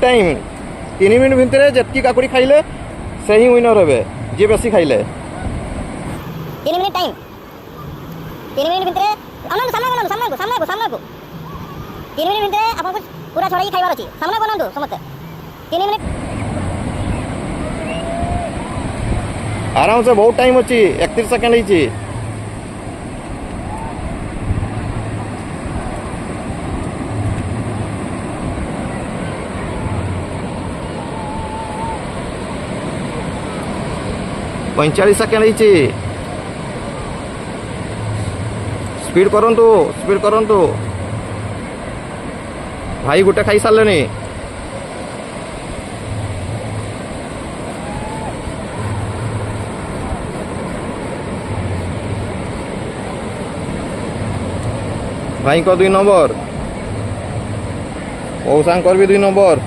time 3 minute भितर जितकी काकुड़ी खाइले से ही विनर हे जी बेसी खाइले 3 मिनिट टाइम 3 मिनिट भितर अनंत सामना को 3 मिनिट भितर आपन पूरा छड़ाई खाइबार अछि सामना को अनंत समस्त 3 मिनिट आराम से बहुत टाइम अच्छी 31 सेकंड ही 45 सेकंड ही स्पीड करंतु भाई गोटे खाई सारे भाई को 2 नंबर मौसांकर भी 2 नंबर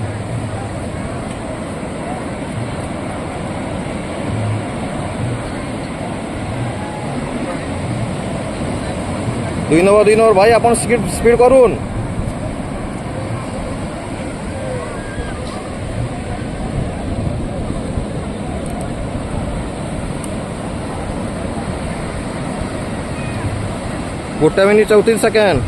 दुई नंबर भाई अपन स्पीड करूँ गोटे मिनिट 34 सेकेंड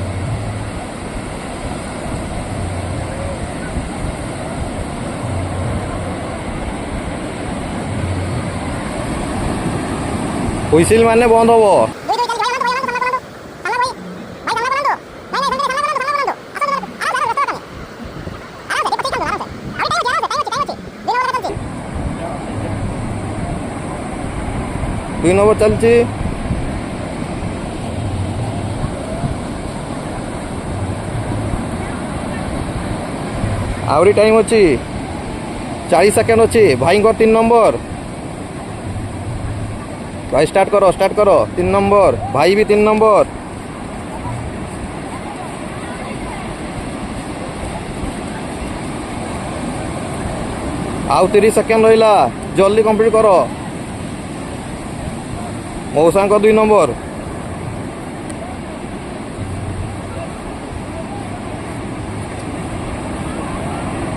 हुइसिल माने बंद हम दुई नंबर चलती आवरी टाइम अच्छी 40 सेकेंड अच्छी भाई को 3 नंबर भाई स्टार्ट करो 3 नंबर भाई भी 3 नंबर आउ 30 सेकेंड रहा जल्दी कंप्लीट करो मौसा को 2 नंबर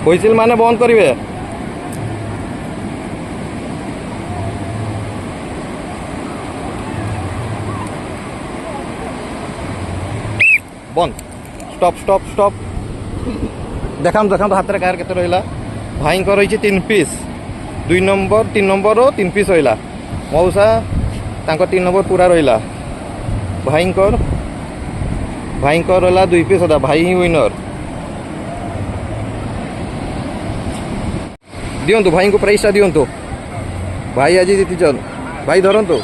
हुइसिल माने बंद करिवे बंद स्टॉप देखाम तो हाथ कार केते रहिला भाई को रही 3 पीस 2 नंबर 3 नंबर 3 पीस रहिला मौसा तांको 3 नंबर पूरा रहिला भाई को रहिला 2 पीस होता भाई ही विनर दियंतु भाई को प्राइस दियंतु भाई आज जीतिछन भाई धरंतु